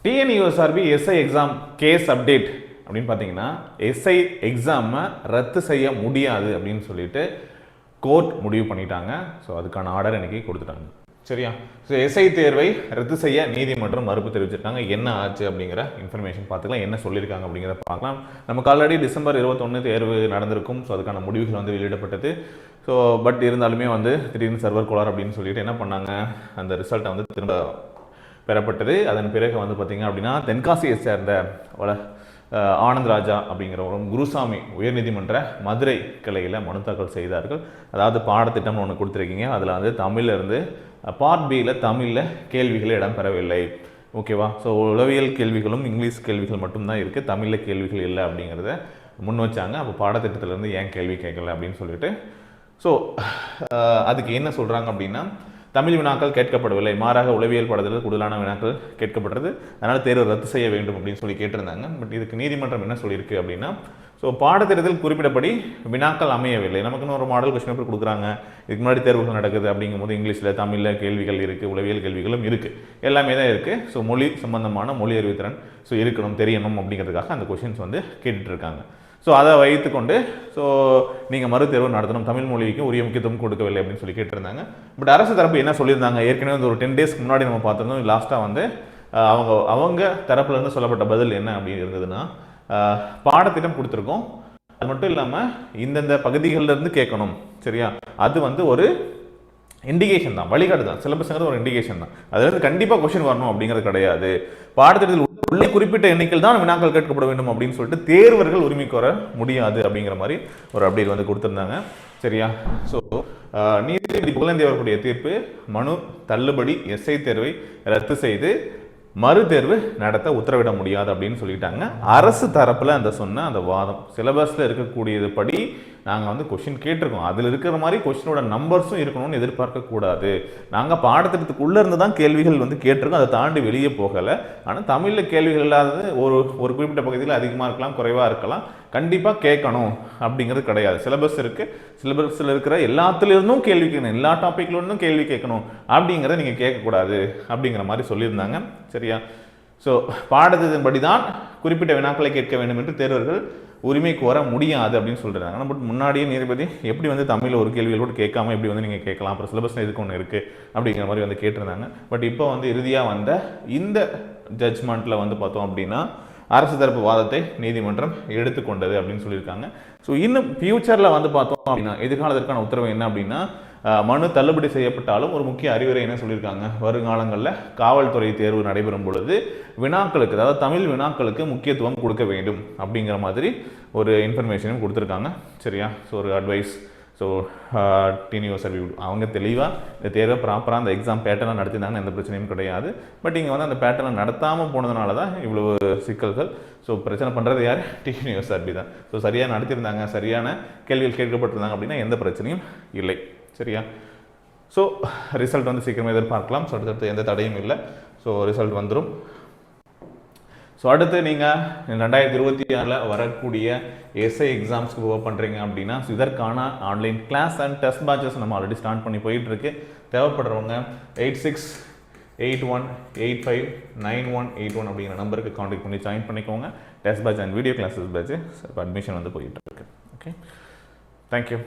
TNUSRB SI exam case update அப்படின்னு பார்த்தீங்கன்னா SI எக்ஸாமை ரத்து செய்ய முடியாது அப்படின்னு சொல்லிட்டு கோர்ட் முடிவு பண்ணிட்டாங்க. ஸோ அதுக்கான ஆர்டர் இன்னைக்கு கொடுத்துட்டாங்க. சரியா? ஸோ எஸ்ஐ தேர்வை ரத்து செய்ய நீதிமன்றம் மறுப்பு தெரிவிச்சிருக்காங்க. என்ன ஆச்சு அப்படிங்கிற இன்ஃபர்மேஷன் பார்த்துக்கலாம், என்ன சொல்லியிருக்காங்க அப்படிங்கிறத பார்க்கலாம். நமக்கு ஆல்ரெடி டிசம்பர் 21 தேர்வு நடந்திருக்கும். ஸோ அதுக்கான முடிவுகள் வந்து வெளியிடப்பட்டது. ஸோ பட் இருந்தாலுமே வந்து திடீர்னு சர்வர் கோளாறு அப்படின்னு சொல்லிட்டு என்ன பண்ணாங்க, அந்த ரிசல்ட்டை வந்து திரும்ப பெறப்பட்டது. அதன் பிறகு வந்து பார்த்திங்க அப்படின்னா தென்காசியை சேர்ந்த ஆனந்த் ராஜா அப்படிங்கிறவரும் குருசாமி உயர்நீதிமன்ற மதுரை கிளையில் மனு தாக்கல் செய்தார்கள். அதாவது பாடத்திட்டம்னு ஒன்று கொடுத்துருக்கீங்க, அதில் வந்து தமிழில் இருந்து பார்ட் பியில் தமிழில் கேள்விகளே இடம்பெறவில்லை. ஓகேவா? ஸோ உளவியல் கேள்விகளும் இங்கிலீஷ் கேள்விகள் மட்டும்தான் இருக்குது, தமிழில் கேள்விகள் இல்லை அப்படிங்கிறத முன் வச்சாங்க. அப்போ பாடத்திட்டத்திலேருந்து ஏன் கேள்வி கேட்கல அப்படின்னு சொல்லிட்டு ஸோ அதுக்கு என்ன சொல்கிறாங்க அப்படின்னா, தமிழ் வினாக்கள் கேட்கப்படவில்லை, மாறாக உளவியல் பாடத்தில் கூடுதலான வினாக்கள் கேட்கப்பட்டது, அதனால் தேர்வு ரத்து செய்ய வேண்டும் அப்படின்னு சொல்லி கேட்டிருந்தாங்க. பட் இதுக்கு நீதிமன்றம் என்ன சொல்லியிருக்கு அப்படின்னா, ஸோ பாடத்திட்டத்தில் குறிப்பிட்டபடி வினாக்கள் அமையவில்லை. நமக்குன்னு ஒரு மாடல் கொஸ்டின் பேப்பர் கொடுக்குறாங்க, இதுக்கு முன்னாடி தேர்வுகள் நடக்குது அப்படிங்கும்போது இங்கிலீஷில் தமிழில் கேள்விகள் இருக்குது, உளவியல் கேள்விகளும் இருக்குது, எல்லாமே தான் இருக்குது. ஸோ மொழி சம்பந்தமான மொழி அறிவுத்திறன் ஸோ இருக்கணும், தெரியணும் அப்படிங்கிறதுக்காக அந்த கொஷின்ஸ் வந்து கேட்டுட்ருக்காங்க. ஸோ அதை வைத்துக்கொண்டு ஸோ நீங்கள் மறுதேர்வு நடத்தணும், தமிழ் மொழிக்கு உரிய முக்கியத்துவம் கொடுக்கவில்லை அப்படின்னு சொல்லி கேட்டிருந்தாங்க. பட் அரசு தரப்பு என்ன சொல்லியிருந்தாங்க, ஏற்கனவே வந்து ஒரு 10 டேஸ்க்கு முன்னாடி நம்ம பார்த்துருந்தோம். லாஸ்ட்டாக வந்து அவங்க தரப்புலேருந்து சொல்லப்பட்ட பதில் என்ன அப்படின்னு இருந்ததுன்னா, பாடத்திட்டம் கொடுத்துருக்கோம், அது மட்டும் இல்லாமல் இந்தந்த பகுதிகளிலிருந்து கேட்கணும். சரியா? அது வந்து ஒரு இண்டிகேஷன் தான், வழிகாட்டு தான், சிலபஸ்ங்கிறது ஒரு இண்டிகேஷன் தான். அதுலேருந்து கண்டிப்பாக கொஸ்டின் வரணும் அப்படிங்கிறது கிடையாது. பாடத்திட்டத்தில் உள்ளே குறிப்பிட்ட எண்ணிக்கையில் தான் வினாக்கள் கேட்கப்பட வேண்டும் அப்படின்னு சொல்லிட்டு தேர்வர்கள் உரிமை கோர முடியாது அப்படிங்கிற மாதிரி ஒரு அப்டேட் வந்து கொடுத்துருந்தாங்க. சரியா? ஸோ நீதிபதி புகழேந்தி அவர்களுடைய தீர்ப்பு, மனு தள்ளுபடி, எஸ்ஐ தேர்வை ரத்து செய்து மறுதேர்வு நடத்த உத்தரவிட முடியாது அப்படின்னு சொல்லிட்டாங்க. அரசு தரப்பில் அந்த சொன்ன அந்த வாதம், சிலபஸில் இருக்கக்கூடியது படி நாங்கள் வந்து கொஷின் கேட்டிருக்கோம், அதில் இருக்கிற மாதிரி கொஷினோட நம்பர்ஸும் இருக்கணும்னு எதிர்பார்க்கக்கூடாது. நாங்கள் பாடத்திட்டத்துக்குள்ளே இருந்து தான் கேள்விகள் வந்து கேட்டிருக்கோம், அதை தாண்டி வெளியே போகலை. ஆனால் தமிழில் கேள்விகள் இல்லாதது ஒரு குறிப்பிட்ட பகுதியில் அதிகமாக இருக்கலாம், குறைவாக இருக்கலாம், கண்டிப்பாக கேட்கணும் அப்படிங்கிறது கிடையாது. சிலபஸ் இருக்குது, சிலபஸில் இருக்கிற எல்லாத்துலேருந்தும் கேள்வி கேட்கணும், எல்லா டாப்பிக்லேருந்தும் கேள்வி கேட்கணும் அப்படிங்கிறத நீங்கள் கேட்கக்கூடாது அப்படிங்கிற மாதிரி சொல்லியிருந்தாங்க. சரியா? ஸோ பாடத்திட்டத்தின்படி தான் குறிப்பிட்ட வினாக்களை கேட்க வேண்டும் என்று தேர்வர்கள் உரிமை கோர முடியாது அப்படின்னு சொல்கிறாங்க. பட் முன்னாடியே நீதிபதி எப்படி வந்து தமிழில் ஒரு கேள்விகள் கூட கேட்காம எப்படி வந்து நீங்கள் கேட்கலாம், அப்புறம் சிலபஸில் இதுக்கு ஒன்று இருக்குது அப்படிங்கிற மாதிரி வந்து கேட்டிருந்தாங்க. பட் இப்போ வந்து இறுதியாக வந்த இந்த ஜட்ஜ்மெண்ட்டில் வந்து பார்த்தோம் அப்படின்னா அரசு தரப்பு வாதத்தை நீதிமன்றம் எடுத்துக்கொண்டது அப்படின்னு சொல்லியிருக்காங்க. ஸோ இன்னும் ஃபியூச்சரில் வந்து பார்த்தோம் அப்படின்னா எதிர்காலத்திற்கான உத்தரவு என்ன அப்படின்னா, மனு தள்ளுபடி செய்யப்பட்டாலும் ஒரு முக்கிய அறிவுரை என்ன சொல்லியிருக்காங்க, வருங்காலங்களில் காவல்துறை தேர்வு நடைபெறும் பொழுது வினாக்களுக்கு, அதாவது தமிழ் வினாக்களுக்கு முக்கியத்துவம் கொடுக்க வேண்டும் அப்படிங்கிற மாதிரி ஒரு இன்ஃபர்மேஷனும் கொடுத்துருக்காங்க. சரியா? ஸோ ஒரு அட்வைஸ். ஸோ டிஎன்யூஎஸ்ஆர்பி அவங்க தெளிவாக இந்த தேர்வை ப்ராப்பராக அந்த எக்ஸாம் பேட்டர்னாக நடத்தினாங்கன்னு எந்த பிரச்சனையும் கிடையாது. பட் இங்கே வந்து அந்த பேட்டர்னை நடத்தாமல் போனதுனால தான் இவ்வளோ சிக்கல்கள். ஸோ பிரச்சனை பண்ணுறது யார்? டிஎன்யூஎஸ்ஆர்பி தான். ஸோ சரியாக நடத்தியிருந்தாங்க, சரியான கேள்விகள் கேட்கப்பட்டிருந்தாங்க அப்படின்னா எந்த பிரச்சனையும் இல்லை. சரியா? ஸோ ரிசல்ட் வந்து சீக்கிரமாக எதிர்பார்க்கலாம். ஸோ அடுத்தடுத்து எந்த தடையும் இல்லை. ஸோ ரிசல்ட் வந்துடும். ஸோ அடுத்து நீங்கள் 2026 வரக்கூடிய எஸ்ஐ எக்ஸாம்ஸ்க்கு ஓவர் பண்ணுறீங்க அப்படின்னா இதற்கான online class and test batches நம்ம ஆல்ரெடி ஸ்டார்ட் பண்ணி போயிட்டுருக்கு. தேவைப்படுறவங்க 8681859181 அப்படிங்கிற நம்பருக்கு காண்டாக்ட் பண்ணி ஜாயின் பண்ணிக்கோங்க. Test batch and video classes batch admission வந்து போயிட்டுருக்கு. Okay, thank you.